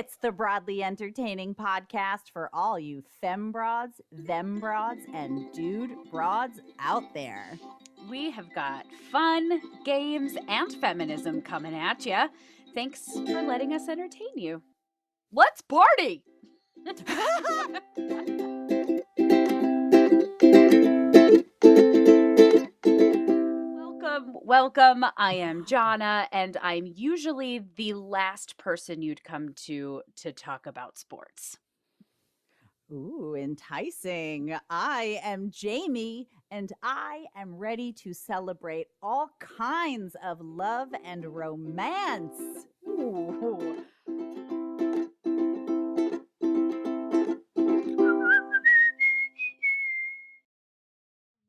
It's the Broadly Entertaining podcast for all you femme broads, them broads, and dude broads out there. We have got fun, games, and feminism coming at you. Thanks for letting us entertain you. Let's party! Welcome. I am Jonna, and I'm usually the last person you'd come to talk about sports. Ooh, enticing. I am Jamie, and I am ready to celebrate all kinds of love and romance. Ooh.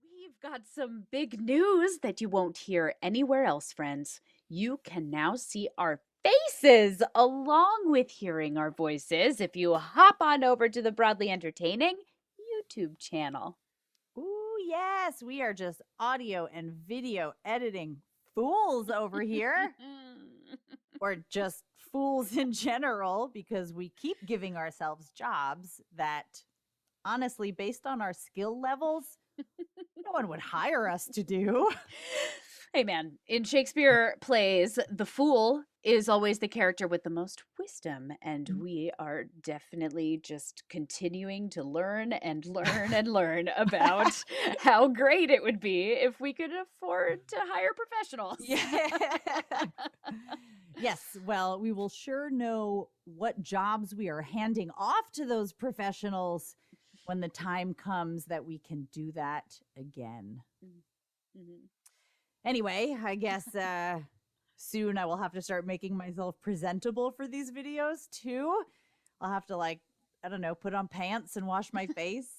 We've got some big news that you won't hear anywhere else, friends. You can now see our faces along with hearing our voices if you hop on over to the Broadly Entertaining YouTube channel. Ooh, yes, we are just audio and video editing fools over here. Or just fools in general, because we keep giving ourselves jobs that, honestly, based on our skill levels, no one would hire us to do. Hey man, in Shakespeare plays, the fool is always the character with the most wisdom, and we are definitely just continuing to learn and learn and learn about how great it would be if we could afford to hire professionals. Yeah. Yes, well, we will sure know what jobs we are handing off to those professionals when the time comes that we can do that again. Mm-hmm. Anyway, I guess soon I will have to start making myself presentable for these videos too. I'll have to, I don't know, put on pants and wash my face.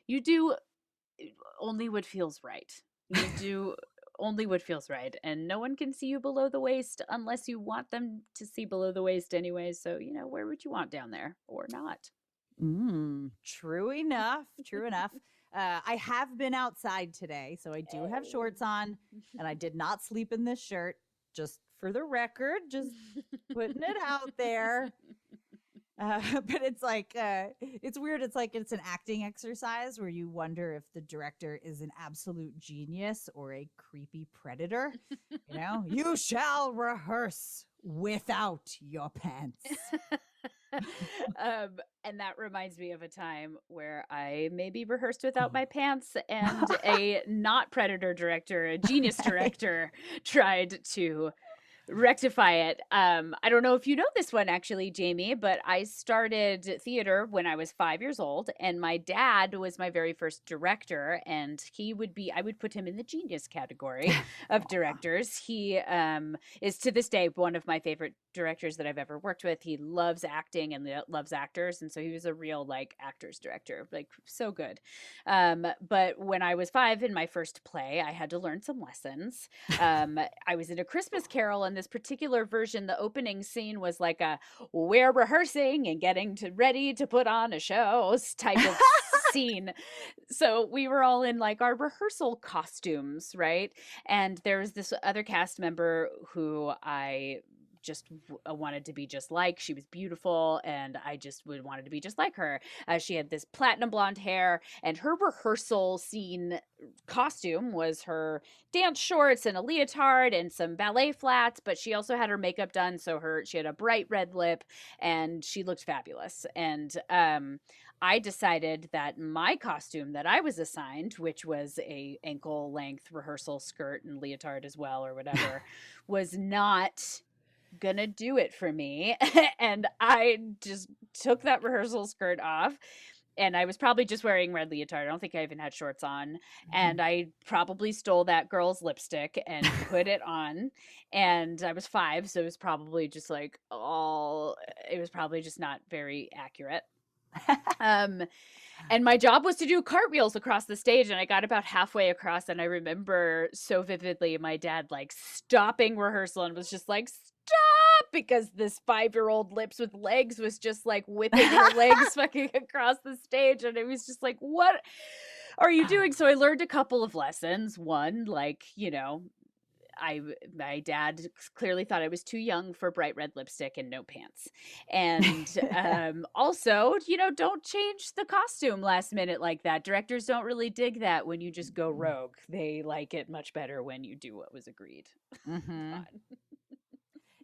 You do only what feels right. You do only what feels right, and no one can see you below the waist unless you want them to see below the waist anyway. So, where would you want down there or not? True enough. True enough. I have been outside today, so I do have shorts on, and I did not sleep in this shirt. Just for the record, just putting it out there. But it's it's weird. It's like it's an acting exercise where you wonder if the director is an absolute genius or a creepy predator. You shall rehearse without your pants. And that reminds me of a time where I maybe rehearsed without my pants, and a not predator director, a genius director, tried to rectify it. I don't know if you know this one, actually, Jamie, but I started theater when I was 5 years old, and my dad was my very first director, and I would put him in the genius category of directors. He is to this day one of my favorite directors that I've ever worked with. He loves acting and loves actors, and so he was a real actors director, so good. But when I was 5 in my first play, I had to learn some lessons. I was in A Christmas Carol, and this particular version, the opening scene was we're rehearsing and getting ready to put on a show type of scene. So we were all in our rehearsal costumes, right? And there was this other cast member who I just wanted to be just like. She was beautiful, and I just wanted to be just like her. She had this platinum blonde hair, and her rehearsal scene costume was her dance shorts and a leotard and some ballet flats, but she also had her makeup done, so she had a bright red lip, and she looked fabulous. And I decided that my costume that I was assigned, which was a ankle length rehearsal skirt and leotard as well, or whatever, was not gonna do it for me. And I just took that rehearsal skirt off, and I was probably just wearing red leotard. I don't think I even had shorts on. And I probably stole that girl's lipstick and put it on. And I was 5, so it was probably just it was probably just not very accurate. And my job was to do cartwheels across the stage, and I got about halfway across, and I remember so vividly my dad stopping rehearsal and was just stop, because this 5-year-old lips with legs was just whipping her legs fucking across the stage, and it was just what are you doing? So I learned a couple of lessons. One, my dad clearly thought I was too young for bright red lipstick and no pants. And also, don't change the costume last minute like that. Directors don't really dig that when you just go rogue. They like it much better when you do what was agreed. Mm-hmm.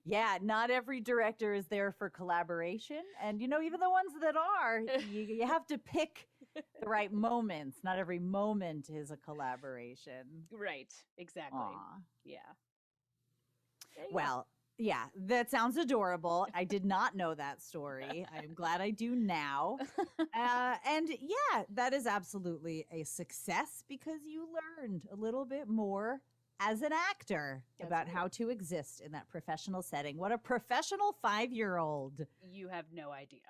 Yeah, not every director is there for collaboration. And, even the ones that are, you have to pick the right moments. Not every moment is a collaboration. Right. Exactly. Aw. Yeah. Well, yeah, that sounds adorable. I did not know that story. I'm glad I do now. And yeah, that is absolutely a success because you learned a little bit more as an actor about how to exist in that professional setting. What a professional 5-year-old. You have no idea.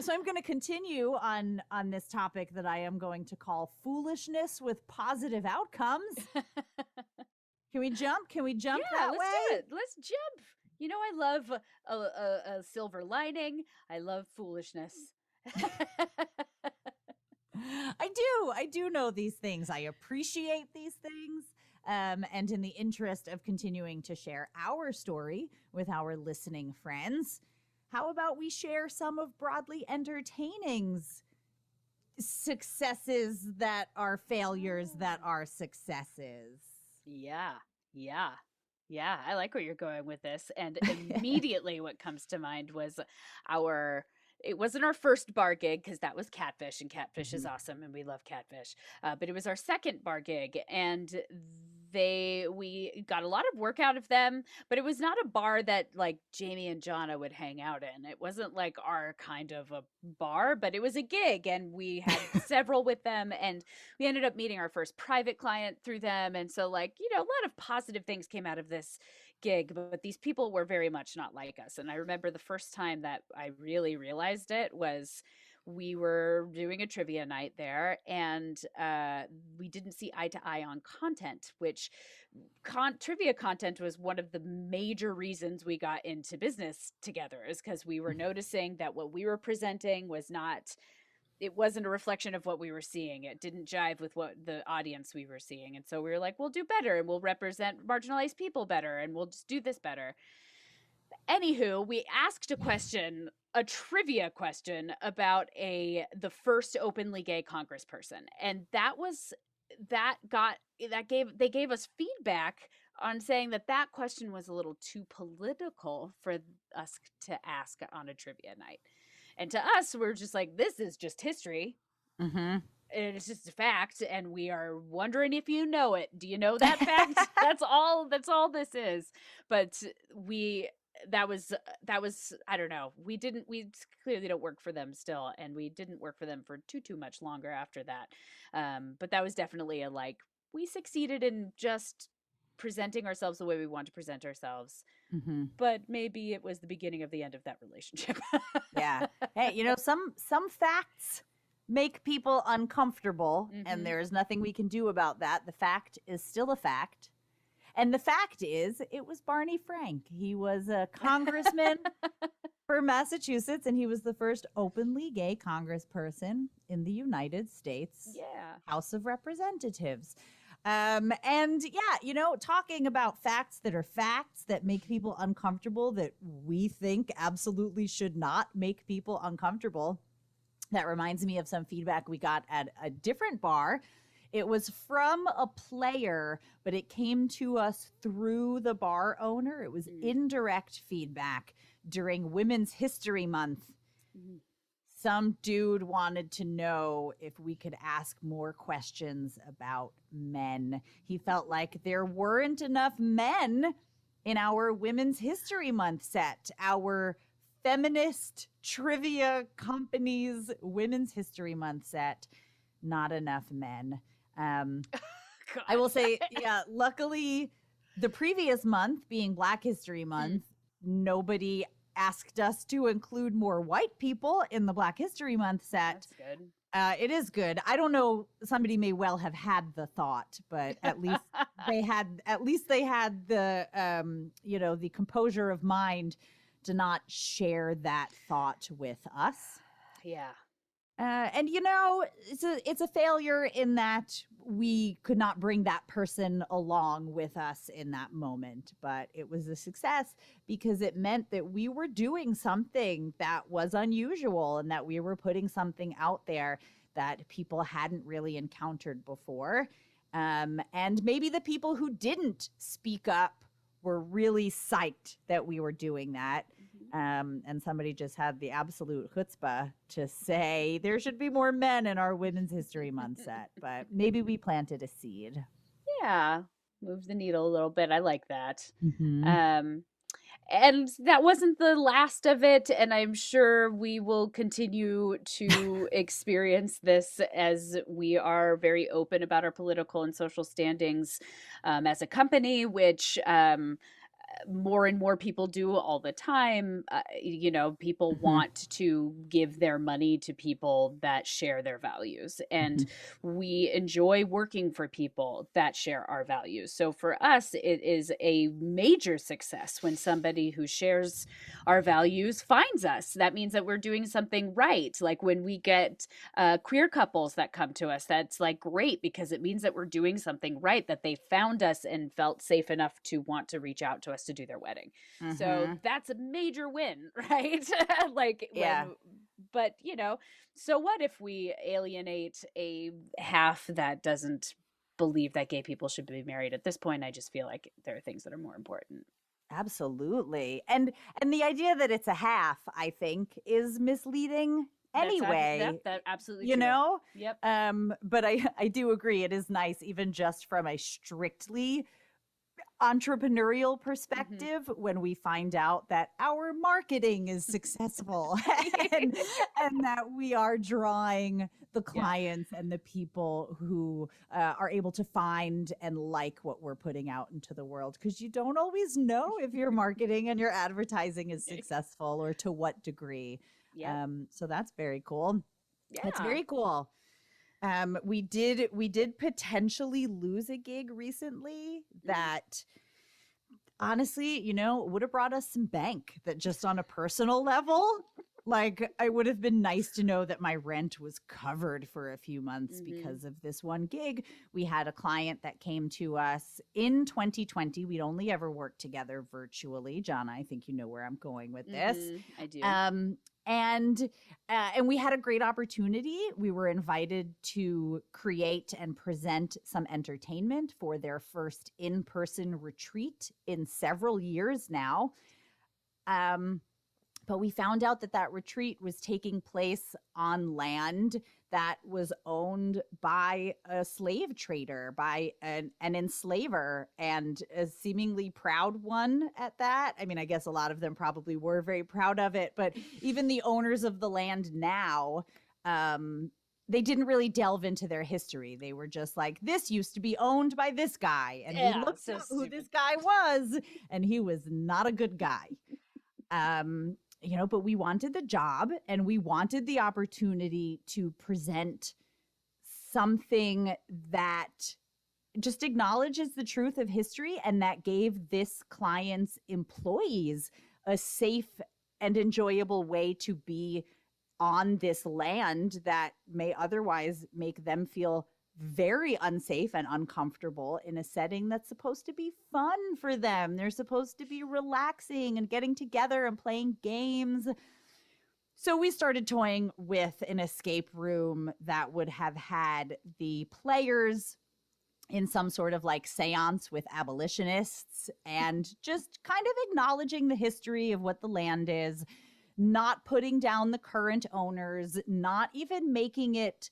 So I'm going to continue on this topic that I am going to call foolishness with positive outcomes. Can we jump? Can we jump that let's way? do it. Let's jump. I love a silver lining. I love foolishness. I do know these things. I appreciate these things. And in the interest of continuing to share our story with our listening friends, how about we share some of Broadly Entertaining's successes that are failures that are successes? Yeah. I like where you're going with this. And immediately what comes to mind was it wasn't our first bar gig because that was Catfish, and Catfish is awesome and we love Catfish. But it was our second bar gig, and we got a lot of work out of them, but it was not a bar that like Jamie and Jonna would hang out in. It wasn't like our kind of a bar, but it was a gig, and we had several with them, and we ended up meeting our first private client through them. And so a lot of positive things came out of this gig, but these people were very much not like us. And I remember the first time that I really realized it was we were doing a trivia night there, and we didn't see eye to eye on content, which trivia content was one of the major reasons we got into business together, is because we were noticing that what we were presenting it wasn't a reflection of what we were seeing. It didn't jive with what the audience we were seeing. And so we were like, we'll do better, and we'll represent marginalized people better, and we'll just do this better. Anywho, we asked a trivia question about the first openly gay congressperson. And they gave us feedback on saying that question was a little too political for us to ask on a trivia night. And to us, we're just like, this is just history. And it's just a fact, and we are wondering if you know it. Do you know that fact? That's all this is. But that was I don't know. We clearly don't work for them still, and we didn't work for them for too much longer after that. But that was definitely we succeeded in just presenting ourselves the way we want to present ourselves. But maybe it was the beginning of the end of that relationship. Yeah. Hey, some facts make people uncomfortable, and there's nothing we can do about that. The fact is still a fact. And the fact is, it was Barney Frank. He was a congressman for Massachusetts, and he was the first openly gay congressperson in the United States House of Representatives. And yeah, talking about facts that make people uncomfortable, that we think absolutely should not make people uncomfortable. That reminds me of some feedback we got at a different bar. It was from a player, but it came to us through the bar owner. It was indirect feedback during Women's History Month. Some dude wanted to know if we could ask more questions about men. He felt like there weren't enough men in our Women's History Month set, our feminist trivia company's Women's History Month set. Not enough men. I will say, yeah, luckily the previous month being Black History Month, nobody asked us to include more white people in the Black History Month set. That's good. It is good. I don't know. Somebody may well have had the thought, but at least they had the, the composure of mind to not share that thought with us. Yeah. And it's a failure in that we could not bring that person along with us in that moment, but it was a success because it meant that we were doing something that was unusual and that we were putting something out there that people hadn't really encountered before. And maybe the people who didn't speak up were really psyched that we were doing that. And somebody just had the absolute chutzpah to say there should be more men in our Women's History Month set, but maybe we planted a seed. Yeah, move the needle a little bit. I like that. Mm-hmm. And that wasn't the last of it. And I'm sure we will continue to experience this as we are very open about our political and social standings as a company, which more and more people do all the time. People Mm-hmm. want to give their money to people that share their values. And we enjoy working for people that share our values. So for us, it is a major success when somebody who shares our values finds us. That means that we're doing something right. Like when we get queer couples that come to us, that's like great because it means that we're doing something right, that they found us and felt safe enough to want to reach out to us to do their wedding. Mm-hmm. So that's a major win, right? Yeah. But so what if we alienate a half that doesn't believe that gay people should be married? At this point, I just feel like there are things that are more important. Absolutely. And the idea that it's a half, I think, is misleading anyway. That's absolutely true. Yep. But I do agree it is nice, even just from a strictly entrepreneurial perspective, when we find out that our marketing is successful and that we are drawing the clients and the people who are able to find and like what we're putting out into the world, because you don't always know if your marketing and your advertising is successful or to what degree. So that's very cool. That's very cool. We did potentially lose a gig recently that honestly, would have brought us some bank, that just on a personal level, like I would have been nice to know that my rent was covered for a few months because of this one gig. We had a client that came to us in 2020. We'd only ever worked together virtually. Jonna, I think you know where I'm going with this. I do. And we had a great opportunity. We were invited to create and present some entertainment for their first in-person retreat in several years now. But we found out that retreat was taking place on land that was owned by a slave trader, by an enslaver, and a seemingly proud one at that. I mean, I guess a lot of them probably were very proud of it, but even the owners of the land now, they didn't really delve into their history. They were just like, this used to be owned by this guy. And we looked up who this guy was, and he was not a good guy. But we wanted the job and we wanted the opportunity to present something that just acknowledges the truth of history and that gave this client's employees a safe and enjoyable way to be on this land that may otherwise make them feel very unsafe and uncomfortable in a setting that's supposed to be fun for them. They're supposed to be relaxing and getting together and playing games. So we started toying with an escape room that would have had the players in some sort of like seance with abolitionists and just kind of acknowledging the history of what the land is, not putting down the current owners, not even making it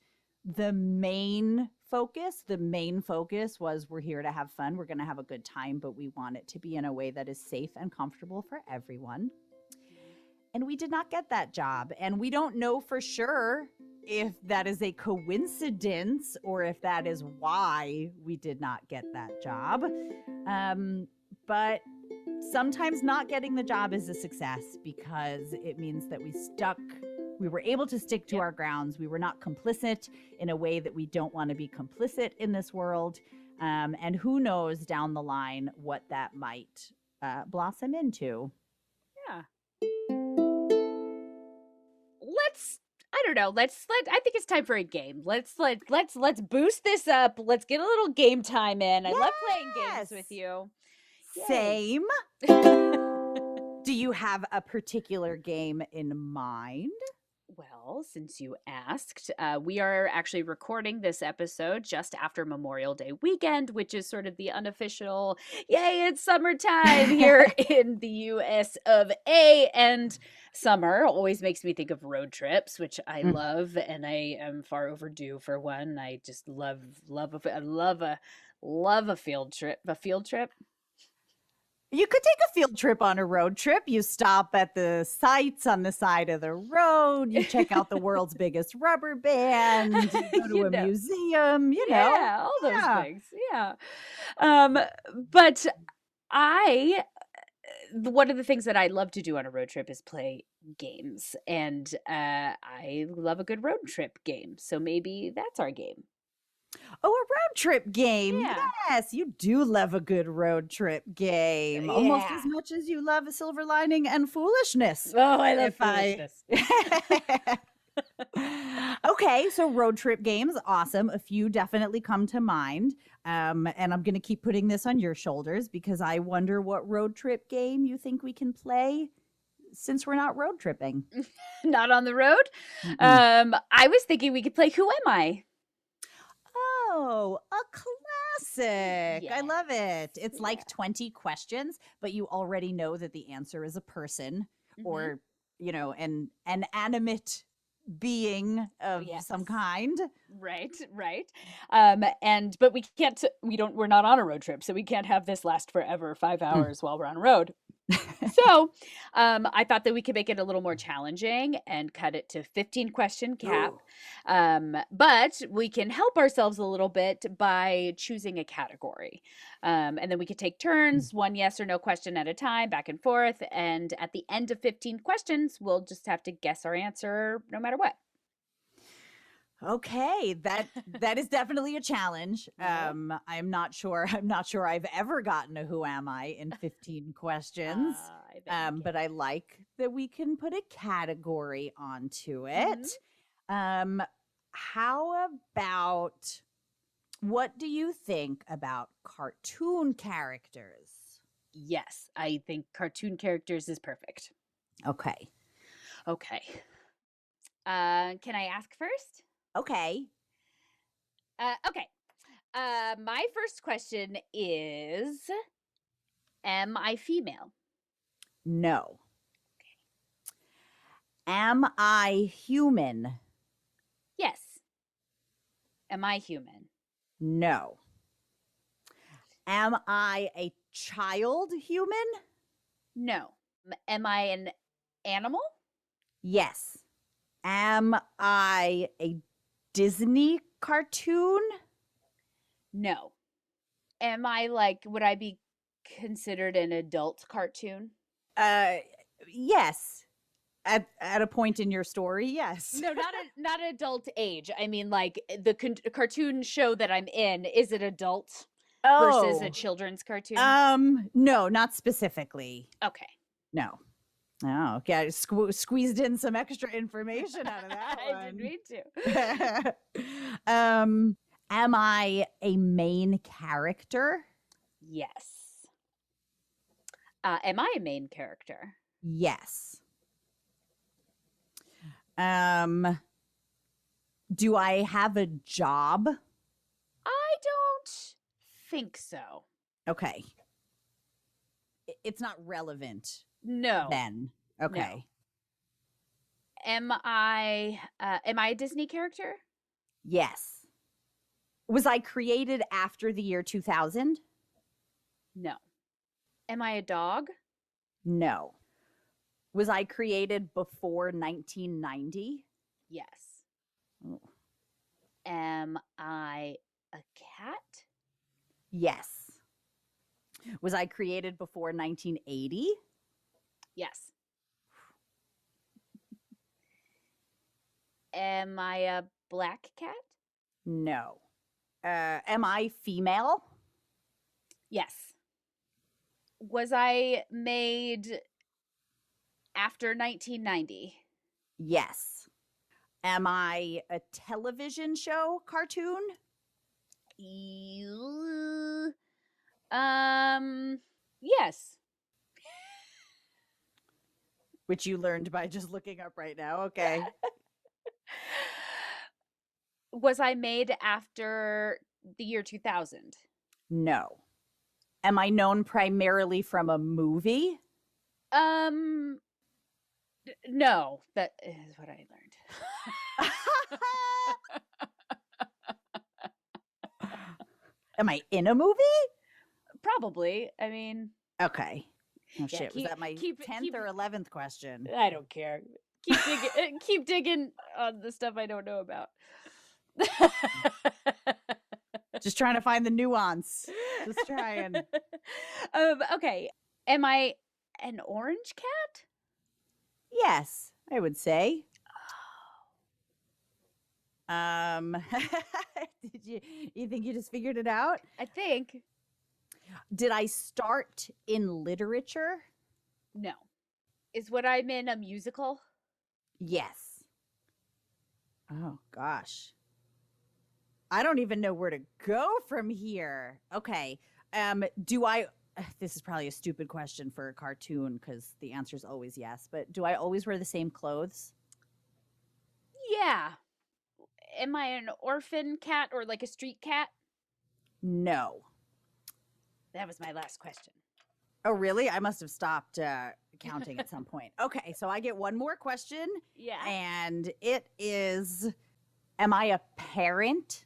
the main focus. The main focus was, we're here to have fun, we're going to have a good time, but we want it to be in a way that is safe and comfortable for everyone. And we did not get that job. And we don't know for sure if that is a coincidence or if that is why we did not get that job. But sometimes not getting the job is a success because it means that we were able to stick to our grounds. We were not complicit in a way that we don't want to be complicit in this world. And who knows down the line what that might blossom into. Yeah. I don't know. I think it's time for a game. Let's boost this up. Let's get a little game time in. I love playing games with you. Same. Do you have a particular game in mind? Well, since you asked, we are actually recording this episode just after Memorial Day weekend, which is sort of the unofficial, yay, it's summertime here in the US of A. And summer always makes me think of road trips, which I love, and I am far overdue for one. I just love a field trip. A field trip. You could take a field trip on a road trip. You stop at the sites on the side of the road. You check out the world's biggest rubber band. You go to a museum, you know. Yeah, all those things. Yeah. But one of the things that I love to do on a road trip is play games. And I love a good road trip game. So maybe that's our game. Oh, a road trip game. Yeah. Yes, you do love a good road trip game. Almost as much as you love a Silver Lining and Foolishness. Oh, I love Foolishness. Okay, so road trip games, awesome. A few definitely come to mind. And I'm going to keep putting this on your shoulders because I wonder what road trip game you think we can play since we're not road tripping. Not on the road? I was thinking we could play Who Am I? Oh, a classic. Yeah. I love it. It's like 20 questions, but you already know that the answer is a person or, you know, an animate being of some kind. Right. But we're not on a road trip, so we can't have this last forever, 5 hours while we're on a road. So I thought that we could make it a little more challenging and cut it to 15 question cap. But we can help ourselves a little bit by choosing a category. And then we could take turns, one yes or no question at a time, back and forth. And at the end of 15 questions, we'll just have to guess our answer no matter what. Okay, that is definitely a challenge. I'm not sure I've ever gotten a Who Am I in 15 questions. But I like that we can put a category onto it. How about, what do you think about cartoon characters? Yes, I think cartoon characters is perfect. Okay. Can I ask first? Okay. Okay. My first question is, am I female? No. Am I human? Yes. Am I human? No. Am I a child human? No. Am I an animal? Yes. Am I a Disney cartoon? No. Am I would I be considered an adult cartoon? Yes. At a point in your story, yes. No, not adult age. I mean, like the cartoon show that I'm in, is it adult versus a children's cartoon? No, not specifically. Okay. No. Oh, okay. I squeezed in some extra information out of that one. I didn't mean to. Am I a main character? Yes. Am I a main character? Yes. Do I have a job? I don't think so. Okay. It's not relevant. No. Then. Okay. No. Am I a Disney character? Yes. Was I created after the year 2000? No. Am I a dog? No. Was I created before 1990? Yes. Oh. Am I a cat? Yes. Was I created before 1980? Yes. Am I a black cat? No. Am I female? Yes. Was I made after 1990? Yes. Am I a television show cartoon? Yes. Which you learned by just looking up right now. Okay. Was I made after the year 2000? No. Am I known primarily from a movie? No, that is what I learned. Am I in a movie? Probably. I mean, okay. Oh yeah, shit, was that my 10th or 11th question? I don't care. Keep digging, keep digging on the stuff I don't know about. Just trying to find the nuance. Just trying. Okay. Am I an orange cat? Yes, I would say. Did you think you just figured it out? I think. Did I start in literature? No. Is what I'm in a musical? Yes. Oh gosh. I don't even know where to go from here. Okay. Do I this is probably a stupid question for a cartoon because the answer is always yes, but do I always wear the same clothes? Yeah. Am I an orphan cat or like a street cat? No. That was my last question. Oh, really? I must have stopped counting at some point. Okay, so I get one more question. Yeah. And it is, am I a parent?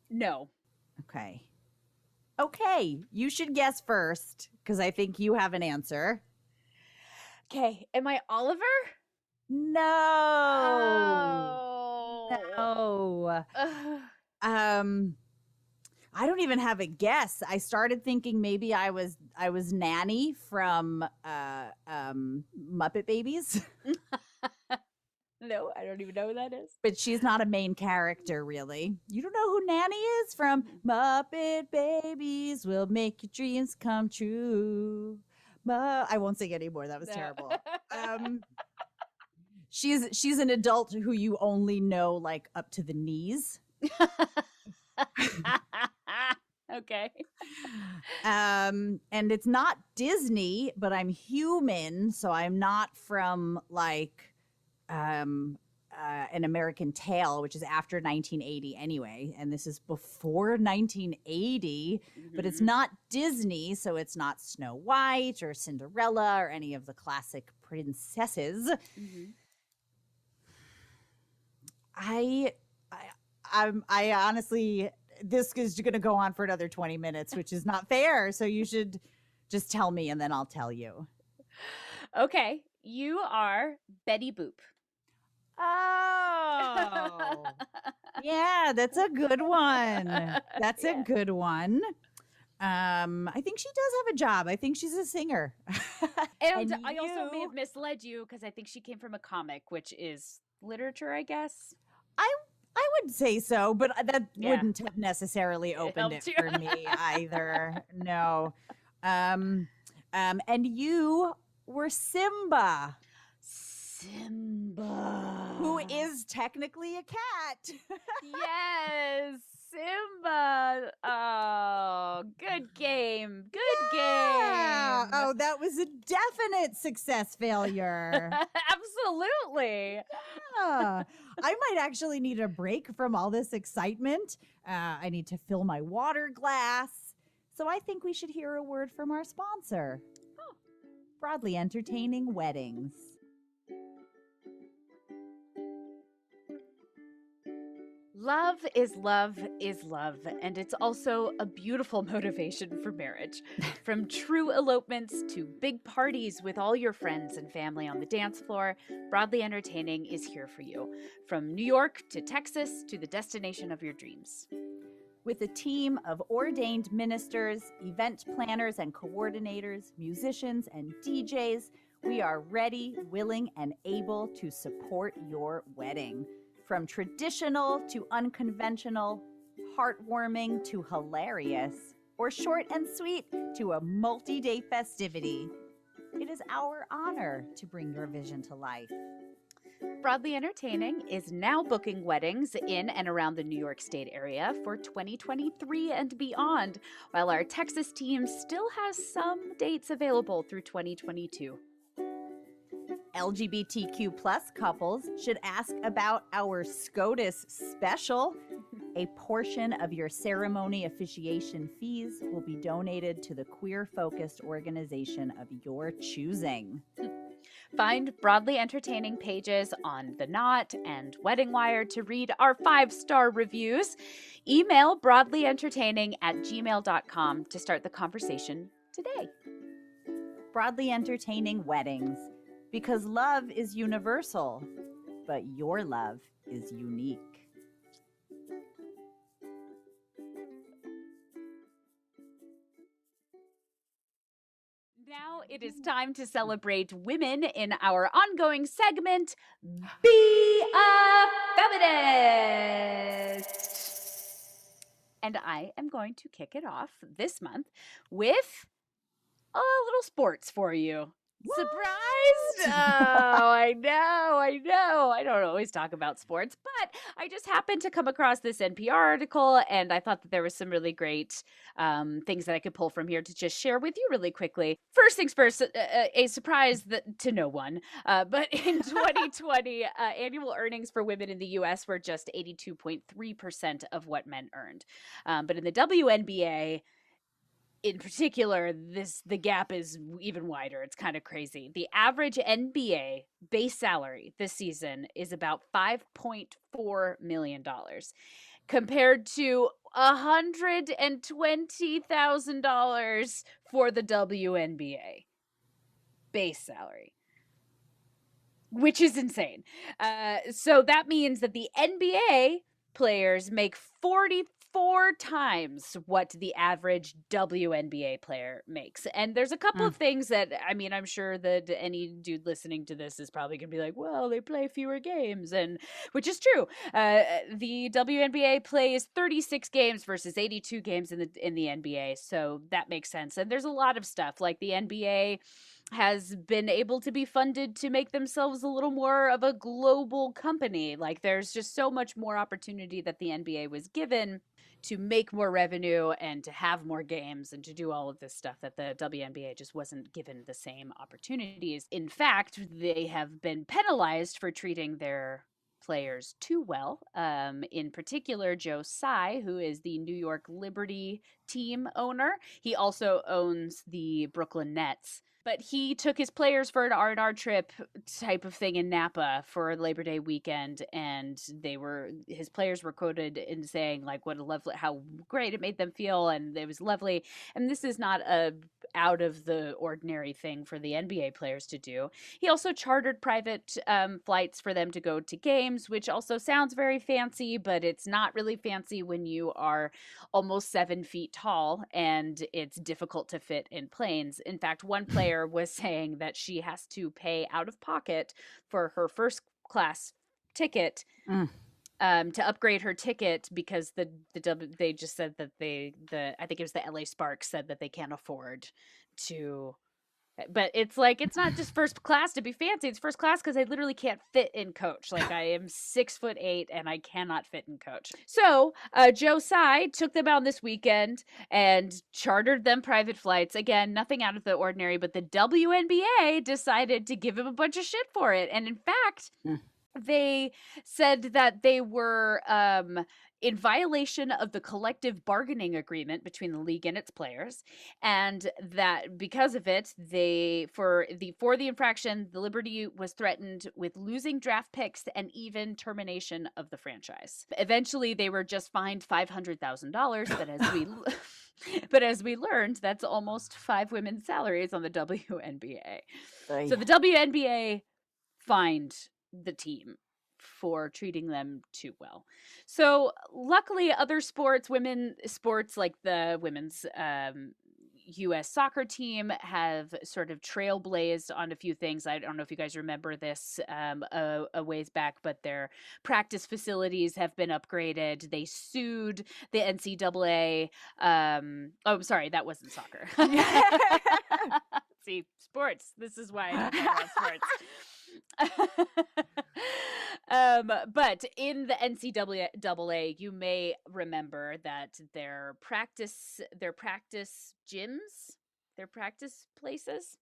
No. Okay. Okay, you should guess first because I think you have an answer. Okay. Am I Oliver? No. Oh. No. I don't even have a guess. I started thinking maybe I was Nanny from Muppet Babies. No, I don't even know who that is. But she's not a main character, really. You don't know who Nanny is from Muppet Babies will make your dreams come true. I won't sing anymore. That was terrible. She's an adult who you only know like up to the knees. Okay. And it's not Disney, but I'm human, so I'm not from like An American Tale, which is after 1980 anyway, and this is before 1980, but it's not Disney, so it's not Snow White or Cinderella or any of the classic princesses. I honestly, this is going to go on for another 20 minutes, which is not fair. So you should just tell me and then I'll tell you. Okay. You are Betty Boop. Oh, yeah, that's a good one. That's a good one. I think she does have a job. I think she's a singer. And I also may have misled you because I think she came from a comic, which is literature, I guess. I would say so, but that wouldn't have necessarily opened it for me either. No. And you were Simba. Simba. Who is technically a cat. Yes, Simba. Oh, good game. Good game. Oh, that was a definite success failure. Absolutely. Yeah. I might actually need a break from all this excitement. I need to fill my water glass. So I think we should hear a word from our sponsor. Oh. Broadly Entertaining Weddings. Love is love is love, and it's also a beautiful motivation for marriage. From true elopements to big parties with all your friends and family on the dance floor, Broadly Entertaining is here for you. From New York to Texas to the destination of your dreams. With a team of ordained ministers, event planners and coordinators, musicians and DJs, we are ready, willing, and able to support your wedding. From traditional to unconventional, heartwarming to hilarious, or short and sweet to a multi-day festivity, it is our honor to bring your vision to life. Broadly Entertaining is now booking weddings in and around the New York State area for 2023 and beyond, while our Texas team still has some dates available through 2022. LGBTQ plus couples should ask about our SCOTUS Special. A portion of your ceremony officiation fees will be donated to the queer-focused organization of your choosing. Find Broadly Entertaining pages on The Knot and Wedding Wire to read our 5-star reviews. Email broadlyentertaining@gmail.com to start the conversation today. Broadly Entertaining Weddings, because love is universal, but your love is unique. Now it is time to celebrate women in our ongoing segment, Be a Feminist. And I am going to kick it off this month with a little sports for you. What? Surprised? Oh, I know. I don't always talk about sports, but I just happened to come across this NPR article, and I thought that there was some really great things that I could pull from here to just share with you really quickly. First things first, a surprise to no one, but in 2020, annual earnings for women in the U.S. were just 82.3% of what men earned. But in the WNBA, in particular, the gap is even wider. It's kind of crazy. The average NBA base salary this season is about $5.4 million compared to $120,000 for the WNBA base salary, which is insane. So that means that the NBA players make 44 times what the average WNBA player makes. And there's a couple of things that, I mean, I'm sure that any dude listening to this is probably going to be like, well, they play fewer games, and which is true. The WNBA plays 36 games versus 82 games in the NBA. So that makes sense. And there's a lot of stuff like the NBA has been able to be funded to make themselves a little more of a global company. Like there's just so much more opportunity that the NBA was given to make more revenue and to have more games and to do all of this stuff that the WNBA just wasn't given the same opportunities. In fact, they have been penalized for treating their players too well. In particular, Joe Tsai, who is the New York Liberty team owner. He also owns the Brooklyn Nets. But he took his players for an R&R trip type of thing in Napa for Labor Day weekend, and his players were quoted in saying like how great it made them feel, and it was lovely. And this is not a out of the ordinary thing for the NBA players to do. He also chartered private flights for them to go to games, which also sounds very fancy, but it's not really fancy when you are almost 7 feet tall and it's difficult to fit in planes. In fact, one player was saying that she has to pay out of pocket for her first class ticket to upgrade her ticket because they just said that I think it was the LA Sparks said that they can't afford to. But it's like, it's not just first class to be fancy. It's first class because I literally can't fit in coach. Like I am 6'8" and I cannot fit in coach. So Joe Tsai took them out this weekend and chartered them private flights. Again, nothing out of the ordinary, but the WNBA decided to give him a bunch of shit for it. And in fact, they said that they were in violation of the collective bargaining agreement between the league and its players, and that because of it, for the infraction, the Liberty was threatened with losing draft picks and even termination of the franchise. Eventually, they were just fined $500,000, but as we learned, that's almost 5 women's salaries on the WNBA. So the WNBA fined the team for treating them too well. So luckily other women sports like the women's U.S. soccer team have sort of trailblazed on a few things. I don't know if you guys remember this a ways back, but their practice facilities have been upgraded. They sued the NCAA. Oh, sorry, that wasn't soccer. See, sports. This is why I don't know about sports. But in the NCAA, you may remember that their practice gyms, their practice places,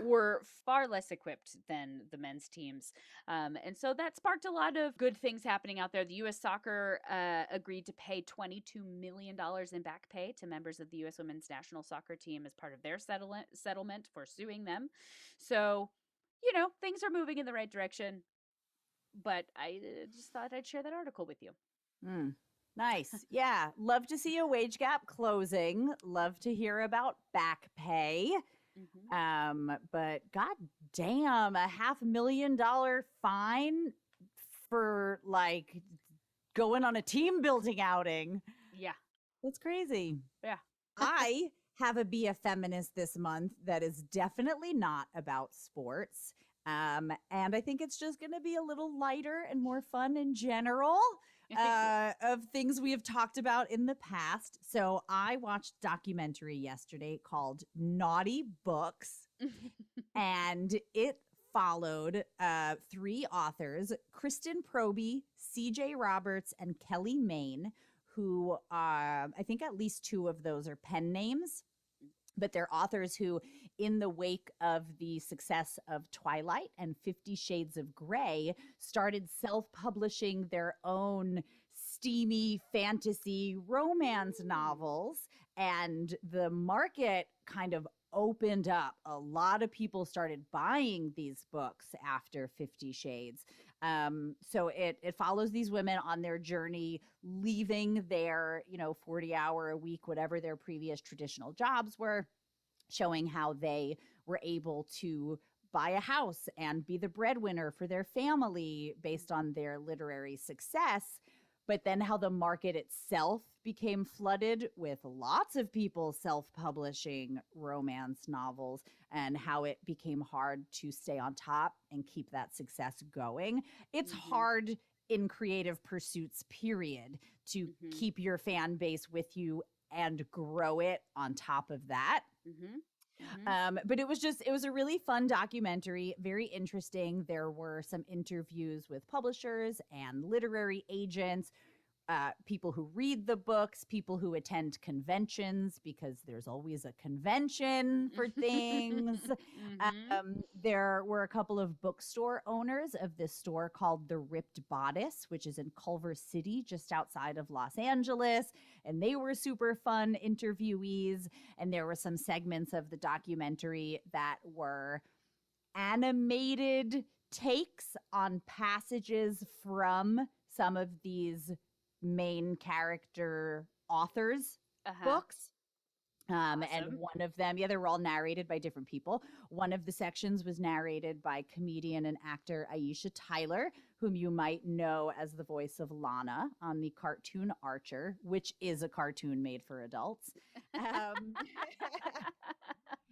were far less equipped than the men's teams. And so that sparked a lot of good things happening out there. The U.S. Soccer agreed to pay $22 million in back pay to members of the U.S. Women's National Soccer Team as part of their settlement for suing them. So, things are moving in the right direction. But I just thought I'd share that article with you. Nice. Yeah. Love to see a wage gap closing. Love to hear about back pay. But god damn, a $500,000 fine for like going on a team building outing. Yeah. That's crazy. Yeah. I have a Be a Feminist this month that is definitely not about sports. And I think it's just going to be a little lighter and more fun in general of things we have talked about in the past. So I watched a documentary yesterday called Naughty Books, and it followed 3 authors, Kristen Proby, CJ Roberts, and Kelly Main, who I think at least 2 of those are pen names. But they're authors who, in the wake of the success of Twilight and 50 Shades of Grey, started self-publishing their own steamy fantasy romance novels. And the market kind of opened up. A lot of people started buying these books after 50 Shades. So it follows these women on their journey, leaving their, 40-hour a week, whatever their previous traditional jobs were, showing how they were able to buy a house and be the breadwinner for their family based on their literary success. But then how the market itself became flooded with lots of people self-publishing romance novels, and how it became hard to stay on top and keep that success going. It's hard in creative pursuits, period, to keep your fan base with you and grow it on top of that. But it was a really fun documentary, very interesting. There were some interviews with publishers and literary agents, people who read the books, people who attend conventions, because there's always a convention for things. There were a couple of bookstore owners of this store called The Ripped Bodice, which is in Culver City, just outside of Los Angeles. And they were super fun interviewees. And there were some segments of the documentary that were animated takes on passages from some of these main character authors' books. Awesome. And one of them, they were all narrated by different people. One of the sections was narrated by comedian and actor Aisha Tyler, whom you might know as the voice of Lana on the cartoon Archer, which is a cartoon made for adults. And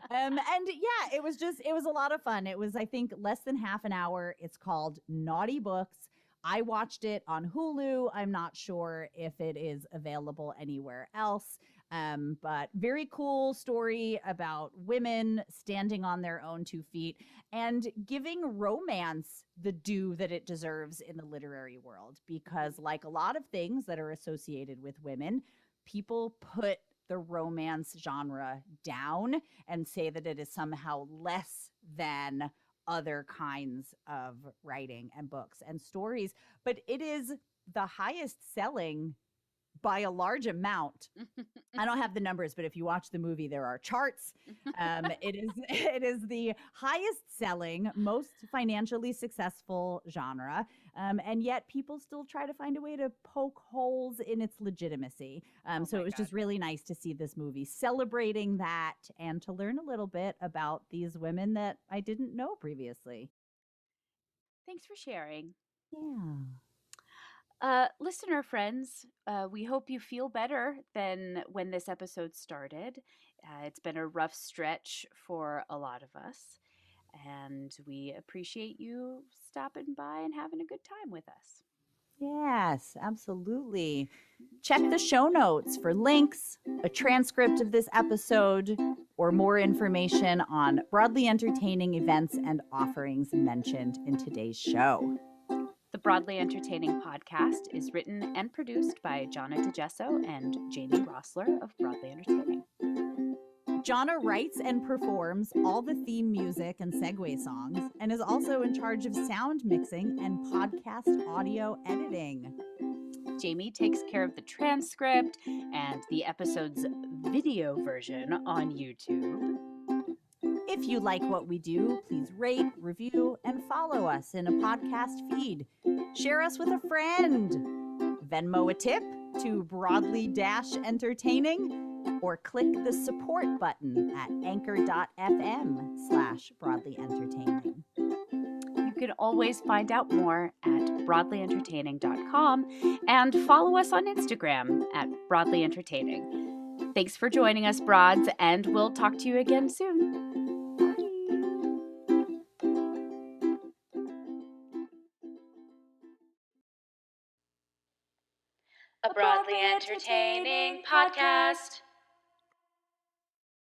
yeah, it was a lot of fun. It was, I think, less than half an hour. It's called Naughty Books. I watched it on Hulu. I'm not sure if it is available anywhere else. But very cool story about women standing on their own 2 feet and giving romance the due that it deserves in the literary world. Because like a lot of things that are associated with women, people put the romance genre down and say that it is somehow less than other kinds of writing and books and stories. But it is the highest selling by a large amount. I don't have the numbers, but if you watch the movie, there are charts. It is the highest selling, most financially successful genre. And yet people still try to find a way to poke holes in its legitimacy. So it was just really nice to see this movie celebrating that and to learn a little bit about these women that I didn't know previously. Thanks for sharing. Yeah. Listener friends, we hope you feel better than when this episode started. It's been a rough stretch for a lot of us, and we appreciate you stopping by and having a good time with us. Yes, absolutely. Check the show notes for links, a transcript of this episode, or more information on broadly entertaining events and offerings mentioned in today's show. The Broadly Entertaining podcast is written and produced by Jonna DeGesso and Jamie Rossler of Broadly Entertaining. Jonna writes and performs all the theme music and segue songs and is also in charge of sound mixing and podcast audio editing. Jamie takes care of the transcript and the episode's video version on YouTube. If you like what we do, please rate, review, and follow us in a podcast feed. Share us with a friend. Venmo a tip to Broadly-Entertaining, or click the support button at anchor.fm/broadlyentertaining. You can always find out more at broadlyentertaining.com and follow us on Instagram at broadlyentertaining. Thanks for joining us, Broads, and we'll talk to you again soon. A Broadly Entertaining podcast.